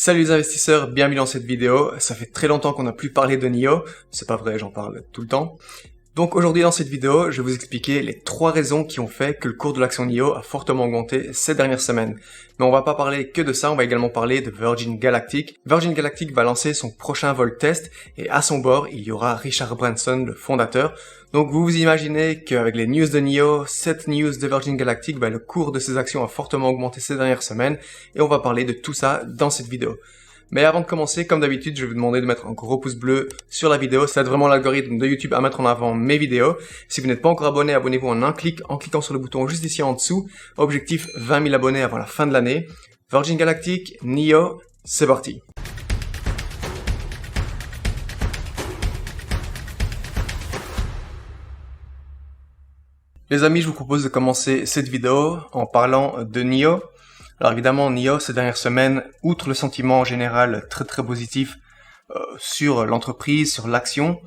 Salut les investisseurs, bienvenue dans cette vidéo. Ça fait très longtemps qu'on n'a plus parlé de NIO, c'est pas vrai, j'en parle tout le temps. Donc aujourd'hui dans cette vidéo, je vais vous expliquer les 3 raisons qui ont fait que le cours de l'action NIO a fortement augmenté ces dernières semaines. Mais on va pas parler que de ça, on va également parler de Virgin Galactic. Virgin Galactic va lancer son prochain vol test et à son bord, il y aura Richard Branson, le fondateur. Donc vous vous imaginez qu'avec les news de NIO, cette news de Virgin Galactic, le cours de ces actions a fortement augmenté ces dernières semaines et on va parler de tout ça dans cette vidéo. Mais avant de commencer, comme d'habitude, je vais vous demander de mettre un gros pouce bleu sur la vidéo. Ça aide vraiment l'algorithme de YouTube à mettre en avant mes vidéos. Si vous n'êtes pas encore abonné, abonnez-vous en un clic, en cliquant sur le bouton juste ici en dessous. Objectif 20 000 abonnés avant la fin de l'année. Virgin Galactic, NIO, c'est parti. Les amis, je vous propose de commencer cette vidéo en parlant de NIO. Alors évidemment, NIO, ces dernières semaines, outre le sentiment en général très positif sur l'entreprise, sur l'action,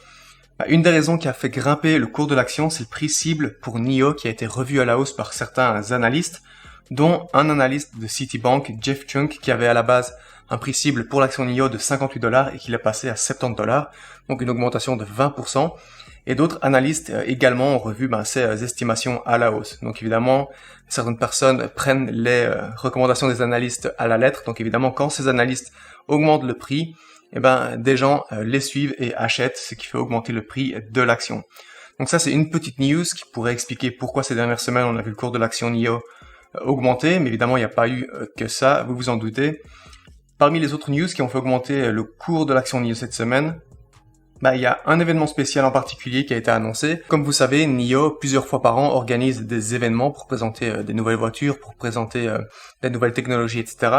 une des raisons qui a fait grimper le cours de l'action, c'est le prix cible pour NIO qui a été revu à la hausse par certains analystes, dont un analyste de Citibank, Jeff Chunk, qui avait à la base un prix cible pour l'action NIO de $58 et qui l'a passé à $70, donc une augmentation de 20%. Et d'autres analystes également ont revu ces estimations à la hausse. Donc évidemment, certaines personnes prennent les recommandations des analystes à la lettre. Donc évidemment, quand ces analystes augmentent le prix, des gens les suivent et achètent, ce qui fait augmenter le prix de l'action. Donc ça, c'est une petite news qui pourrait expliquer pourquoi ces dernières semaines, on a vu le cours de l'action NIO augmenter. Mais évidemment, il n'y a pas eu que ça, vous vous en doutez. Parmi les autres news qui ont fait augmenter le cours de l'action NIO cette semaine, il y a un événement spécial en particulier qui a été annoncé. Comme vous savez, NIO, plusieurs fois par an, organise des événements pour présenter des nouvelles voitures, pour présenter des nouvelles technologies, etc.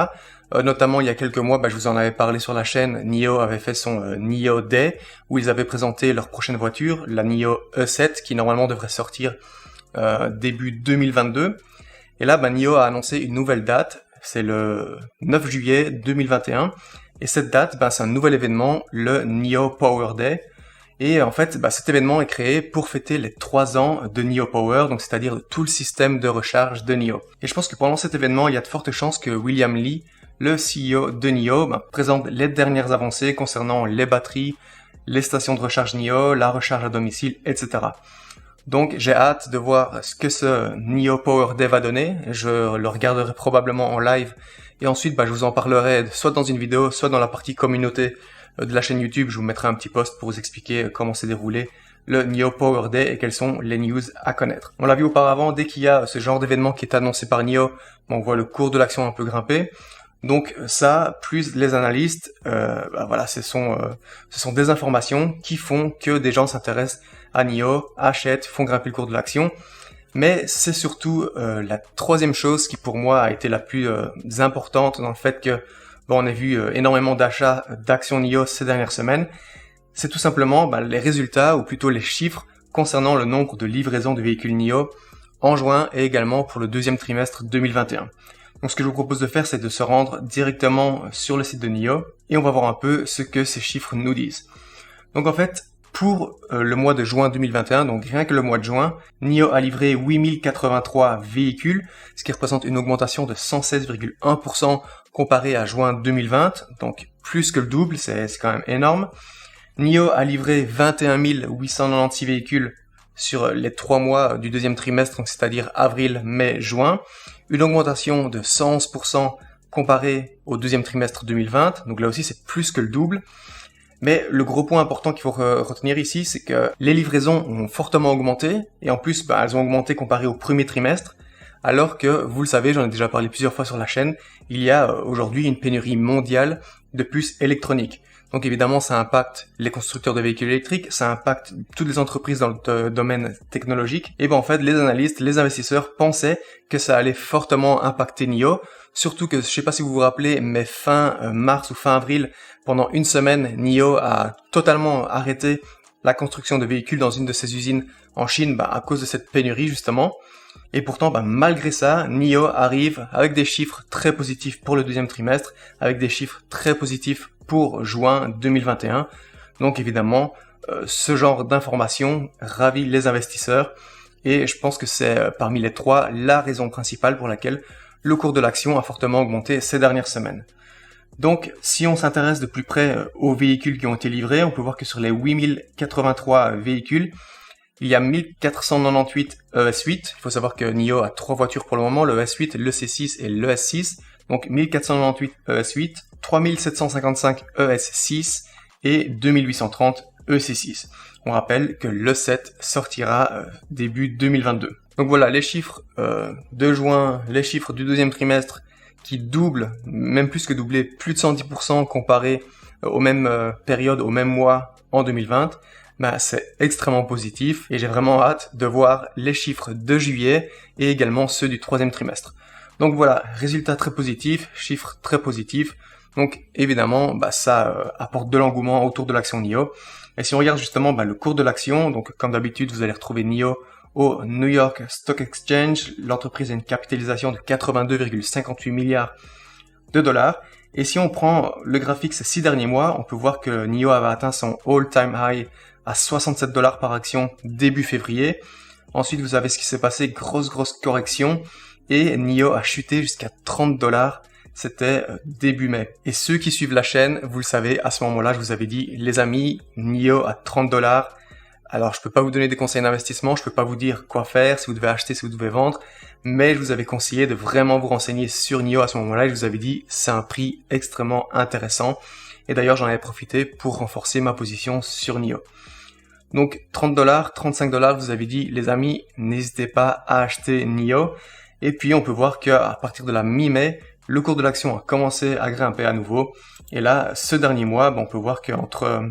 Notamment, il y a quelques mois, je vous en avais parlé sur la chaîne, NIO avait fait son NIO Day, où ils avaient présenté leur prochaine voiture, la NIO E7, qui normalement devrait sortir début 2022. Et là, NIO a annoncé une nouvelle date, c'est le 9 juillet 2021. Et cette date, c'est un nouvel événement, le NIO Power Day. Et en fait, cet événement est créé pour fêter les 3 ans de NIO Power, donc c'est-à-dire de tout le système de recharge de NIO. Et je pense que pendant cet événement, il y a de fortes chances que William Li, le CEO de NIO, présente les dernières avancées concernant les batteries, les stations de recharge NIO, la recharge à domicile, etc. Donc j'ai hâte de voir ce que ce NIO Power Day va donner. Je le regarderai probablement en live. Et ensuite, je vous en parlerai soit dans une vidéo, soit dans la partie communauté de la chaîne YouTube. Je vous mettrai un petit post pour vous expliquer comment s'est déroulé le NIO Power Day et quelles sont les news à connaître. On l'a vu auparavant, dès qu'il y a ce genre d'événement qui est annoncé par NIO, on voit le cours de l'action un peu grimper. Donc ça, plus les analystes, ce sont des informations qui font que des gens s'intéressent à NIO, achètent, font grimper le cours de l'action. Mais c'est surtout la troisième chose qui pour moi a été la plus importante dans le fait que on a vu énormément d'achats d'actions NIO ces dernières semaines. C'est tout simplement les résultats ou plutôt les chiffres concernant le nombre de livraisons de véhicules NIO en juin et également pour le deuxième trimestre 2021. Donc ce que je vous propose de faire, c'est de se rendre directement sur le site de NIO et on va voir un peu ce que ces chiffres nous disent. Donc en fait, pour le mois de juin 2021, donc rien que le mois de juin, NIO a livré 8083 véhicules, ce qui représente une augmentation de 116,1% comparé à juin 2020, donc plus que le double, c'est quand même énorme. NIO a livré 21 896 véhicules sur les 3 mois du deuxième trimestre, donc c'est-à-dire avril, mai, juin, une augmentation de 111% comparé au deuxième trimestre 2020, donc là aussi c'est plus que le double. Mais le gros point important qu'il faut retenir ici, c'est que les livraisons ont fortement augmenté, et en plus, elles ont augmenté comparé au premier trimestre, alors que, vous le savez, j'en ai déjà parlé plusieurs fois sur la chaîne, il y a aujourd'hui une pénurie mondiale de puces électroniques. Donc évidemment, ça impacte les constructeurs de véhicules électriques, ça impacte toutes les entreprises dans le domaine technologique, et en fait, les analystes, les investisseurs pensaient que ça allait fortement impacter NIO, surtout que, je sais pas si vous vous rappelez, mais fin mars ou fin avril, pendant une semaine, NIO a totalement arrêté la construction de véhicules dans une de ses usines en Chine à cause de cette pénurie justement. Et pourtant, malgré ça, NIO arrive avec des chiffres très positifs pour le deuxième trimestre, avec des chiffres très positifs pour juin 2021. Donc évidemment, ce genre d'information ravit les investisseurs et je pense que c'est parmi les 3 la raison principale pour laquelle le cours de l'action a fortement augmenté ces dernières semaines. Donc, si on s'intéresse de plus près aux véhicules qui ont été livrés, on peut voir que sur les 8083 véhicules, il y a 1498 ES8. Il faut savoir que NIO a 3 voitures pour le moment, le ES8, le C6 et le S6. Donc 1498 ES8, 3755 ES6 et 2830 EC6. On rappelle que le 7 sortira début 2022. Donc voilà, les chiffres de juin, les chiffres du deuxième trimestre qui doublent, même plus que doubler, plus de 110% comparé aux mêmes périodes, aux mêmes mois en 2020. C'est extrêmement positif et j'ai vraiment hâte de voir les chiffres de juillet et également ceux du troisième trimestre. Donc voilà, résultats très positifs, chiffres très positifs. Donc évidemment, ça apporte de l'engouement autour de l'action NIO. Et si on regarde justement le cours de l'action, donc comme d'habitude, vous allez retrouver NIO au New York Stock Exchange. L'entreprise a une capitalisation de 82,58 milliards de dollars. Et si on prend le graphique ces 6 derniers mois, on peut voir que NIO avait atteint son all-time high à 67 $ par action début février. Ensuite, vous avez ce qui s'est passé, grosse correction, et NIO a chuté jusqu'à 30 $. C'était début mai. Et ceux qui suivent la chaîne, vous le savez, à ce moment-là, je vous avais dit, les amis, NIO à 30 $. Alors, je peux pas vous donner des conseils d'investissement, je peux pas vous dire quoi faire, si vous devez acheter, si vous devez vendre, mais je vous avais conseillé de vraiment vous renseigner sur NIO à ce moment-là, et je vous avais dit, c'est un prix extrêmement intéressant. Et d'ailleurs, j'en avais profité pour renforcer ma position sur NIO. Donc 30 $, 35 $, vous avez dit, les amis, n'hésitez pas à acheter NIO. Et puis on peut voir qu'à partir de la mi-mai, le cours de l'action a commencé à grimper à nouveau. Et là, ce dernier mois, on peut voir qu'entre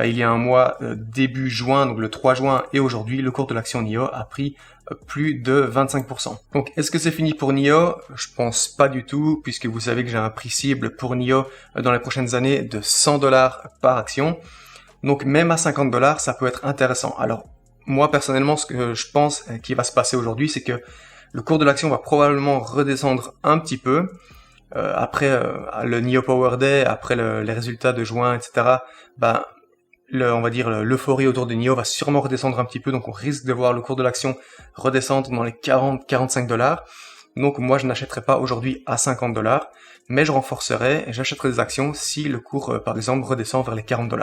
il y a un mois, début juin, donc le 3 juin, et aujourd'hui, le cours de l'action NIO a pris plus de 25%. Donc est-ce que c'est fini pour NIO? Je pense pas du tout, puisque vous savez que j'ai un prix cible pour NIO dans les prochaines années de 100 $ par action. Donc même à 50 $, ça peut être intéressant. Alors moi personnellement, ce que je pense qui va se passer aujourd'hui, c'est que le cours de l'action va probablement redescendre un petit peu après le NIO Power Day, après les résultats de juin, etc. On va dire l'euphorie autour de NIO va sûrement redescendre un petit peu, donc on risque de voir le cours de l'action redescendre dans les 40-45 $. Donc moi je n'achèterai pas aujourd'hui à 50 $, mais je renforcerai et j'achèterai des actions si le cours par exemple redescend vers les 40 $.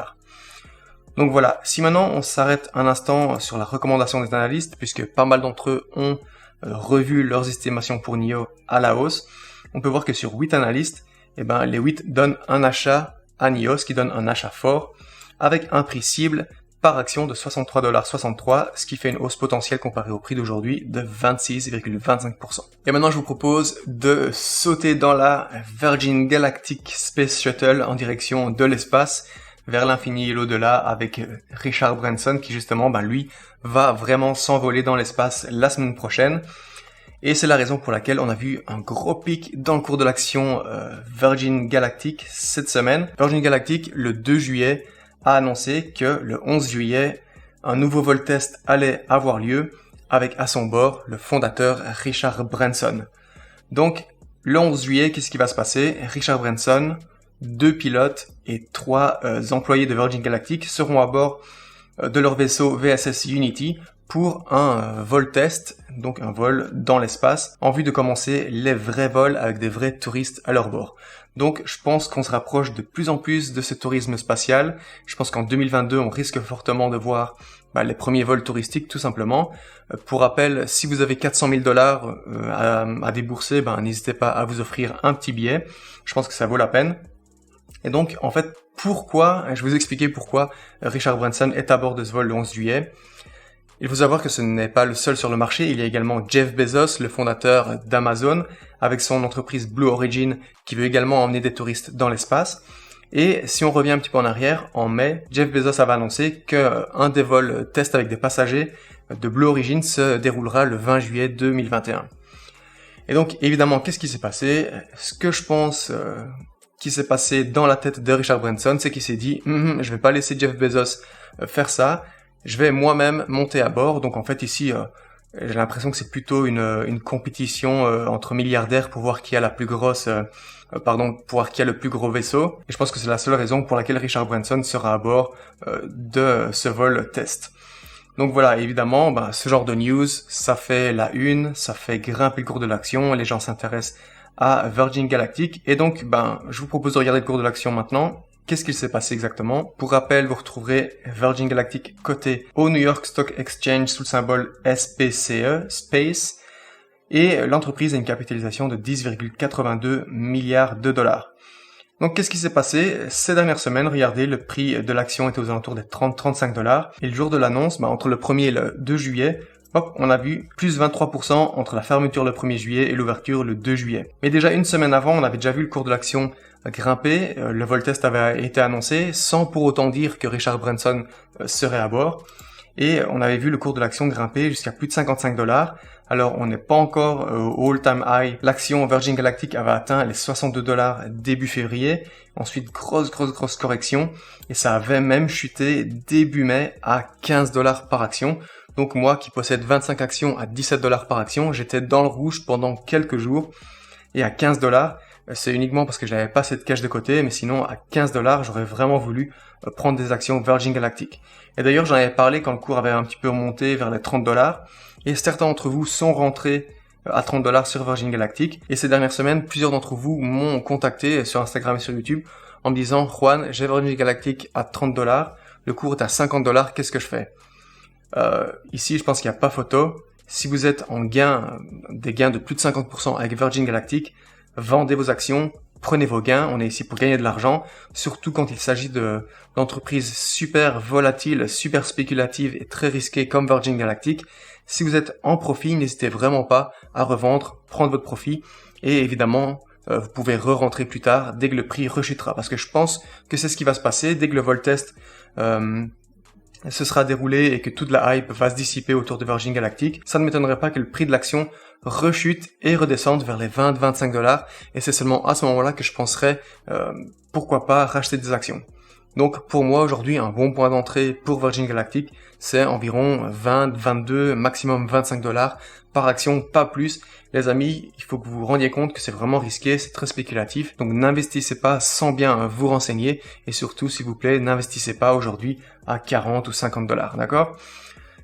Donc voilà, si maintenant on s'arrête un instant sur la recommandation des analystes, puisque pas mal d'entre eux ont revu leurs estimations pour NIO à la hausse, on peut voir que sur 8 analystes, les 8 donnent un achat à NIO, ce qui donne un achat fort, avec un prix cible par action de 63,63 $, ce qui fait une hausse potentielle comparée au prix d'aujourd'hui de 26,25%. Et maintenant je vous propose de sauter dans la Virgin Galactic Space Shuttle en direction de l'espace, vers l'infini et l'au-delà, avec Richard Branson qui justement, lui, va vraiment s'envoler dans l'espace la semaine prochaine. Et c'est la raison pour laquelle on a vu un gros pic dans le cours de l'action Virgin Galactic cette semaine. Virgin Galactic, le 2 juillet, a annoncé que le 11 juillet, un nouveau vol test allait avoir lieu avec à son bord le fondateur Richard Branson. Donc, le 11 juillet, qu'est-ce qui va se passer? Richard Branson, 2 pilotes et 3 employés de Virgin Galactic seront à bord de leur vaisseau VSS Unity pour un vol test, donc un vol dans l'espace, en vue de commencer les vrais vols avec des vrais touristes à leur bord. Donc je pense qu'on se rapproche de plus en plus de ce tourisme spatial. Je pense qu'en 2022, on risque fortement de voir les premiers vols touristiques tout simplement. Pour rappel, si vous avez 400 000 $ à débourser, n'hésitez pas à vous offrir un petit billet. Je pense que ça vaut la peine. Et donc, en fait, pourquoi, je vais vous expliquer pourquoi Richard Branson est à bord de ce vol le 11 juillet. Il faut savoir que ce n'est pas le seul sur le marché, il y a également Jeff Bezos, le fondateur d'Amazon, avec son entreprise Blue Origin, qui veut également emmener des touristes dans l'espace. Et si on revient un petit peu en arrière, en mai, Jeff Bezos avait annoncé qu'un des vols test avec des passagers de Blue Origin se déroulera le 20 juillet 2021. Et donc, évidemment, qu'est-ce qui s'est passé? Ce que je pense qui s'est passé dans la tête de Richard Branson, c'est qu'il s'est dit je vais pas laisser Jeff Bezos faire ça, je vais moi-même monter à bord. Donc en fait ici j'ai l'impression que c'est plutôt une compétition entre milliardaires pour voir qui a la plus grosse pour voir qui a le plus gros vaisseau. Et je pense que c'est la seule raison pour laquelle Richard Branson sera à bord de ce vol test. Donc voilà, évidemment, ce genre de news, ça fait la une, ça fait grimper le cours de l'action, les gens s'intéressent à Virgin Galactic. Et donc, je vous propose de regarder le cours de l'action maintenant. Qu'est-ce qu'il s'est passé exactement? Pour rappel, vous retrouverez Virgin Galactic coté au New York Stock Exchange sous le symbole SPCE, Space, et l'entreprise a une capitalisation de 10,82 milliards de dollars. Donc, qu'est-ce qui s'est passé? Ces dernières semaines, regardez, le prix de l'action était aux alentours des 30-35 $. Et le jour de l'annonce, entre le 1er et le 2 juillet, on a vu plus 23% entre la fermeture le 1er juillet et l'ouverture le 2 juillet. Mais déjà une semaine avant, on avait déjà vu le cours de l'action grimper. Le vol test avait été annoncé sans pour autant dire que Richard Branson serait à bord. Et on avait vu le cours de l'action grimper jusqu'à plus de 55 $. Alors, on n'est pas encore au all-time high. L'action Virgin Galactic avait atteint les 62 $ début février. Ensuite, grosse correction. Et ça avait même chuté début mai à 15 $ par action. Donc moi, qui possède 25 actions à 17 $ par action, j'étais dans le rouge pendant quelques jours. Et à 15 $, c'est uniquement parce que je n'avais pas cette cash de côté, mais sinon, à 15 $, j'aurais vraiment voulu prendre des actions Virgin Galactic. Et d'ailleurs, j'en avais parlé quand le cours avait un petit peu remonté vers les 30 $. Et certains d'entre vous sont rentrés à 30 $ sur Virgin Galactic. Et ces dernières semaines, plusieurs d'entre vous m'ont contacté sur Instagram et sur YouTube en me disant « Juan, j'ai Virgin Galactic à 30 $, le cours est à 50 $, qu'est-ce que je fais ?» Ici, je pense qu'il n'y a pas photo. Si vous êtes en des gains de plus de 50% avec Virgin Galactic, vendez vos actions, prenez vos gains. On est ici pour gagner de l'argent, surtout quand il s'agit d'entreprises super volatiles, super spéculatives et très risquées comme Virgin Galactic. Si vous êtes en profit, n'hésitez vraiment pas à revendre, prendre votre profit et évidemment, vous pouvez re-rentrer plus tard dès que le prix rechutera. Parce que je pense que c'est ce qui va se passer dès que le vol test se sera déroulé et que toute la hype va se dissiper autour de Virgin Galactic. Ça ne m'étonnerait pas que le prix de l'action rechute et redescende vers les 20-25 $. Et c'est seulement à ce moment-là que je penserais, pourquoi pas racheter des actions. Donc pour moi aujourd'hui, un bon point d'entrée pour Virgin Galactic, c'est environ 20, 22, maximum 25 $ par action, pas plus. Les amis, il faut que vous vous rendiez compte que c'est vraiment risqué, c'est très spéculatif. Donc n'investissez pas sans bien vous renseigner. Et surtout, s'il vous plaît, n'investissez pas aujourd'hui à 40 ou 50 $, d'accord?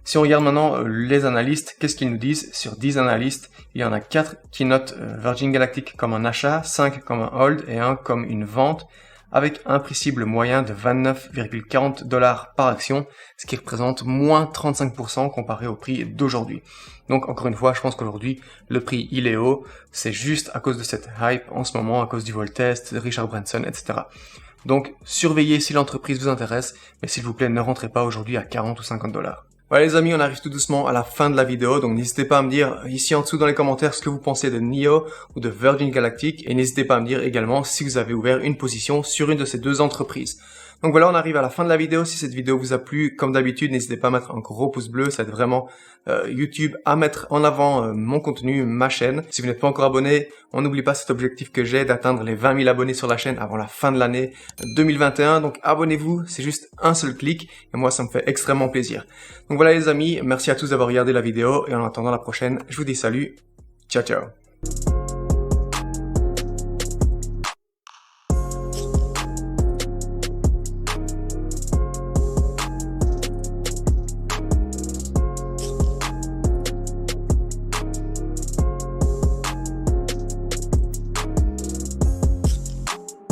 Si on regarde maintenant les analystes, qu'est-ce qu'ils nous disent? Sur 10 analystes, il y en a 4 qui notent Virgin Galactic comme un achat, 5 comme un hold et 1 comme une vente, avec un prix cible moyen de 29,40 $ par action, ce qui représente moins 35% comparé au prix d'aujourd'hui. Donc encore une fois, je pense qu'aujourd'hui, le prix il est haut, c'est juste à cause de cette hype en ce moment, à cause du vol test, de Richard Branson, etc. Donc surveillez si l'entreprise vous intéresse, mais s'il vous plaît, ne rentrez pas aujourd'hui à 40 ou 50 $. Voilà les amis, on arrive tout doucement à la fin de la vidéo, donc n'hésitez pas à me dire ici en dessous dans les commentaires ce que vous pensez de NIO ou de Virgin Galactic, et n'hésitez pas à me dire également si vous avez ouvert une position sur une de ces deux entreprises. Donc voilà, on arrive à la fin de la vidéo. Si cette vidéo vous a plu, comme d'habitude, n'hésitez pas à mettre un gros pouce bleu, ça aide vraiment YouTube à mettre en avant mon contenu, ma chaîne. Si vous n'êtes pas encore abonné, on n'oublie pas cet objectif que j'ai d'atteindre les 20 000 abonnés sur la chaîne avant la fin de l'année 2021. Donc abonnez-vous, c'est juste un seul clic et moi ça me fait extrêmement plaisir. Donc voilà les amis, merci à tous d'avoir regardé la vidéo et en attendant la prochaine, je vous dis salut, ciao ciao.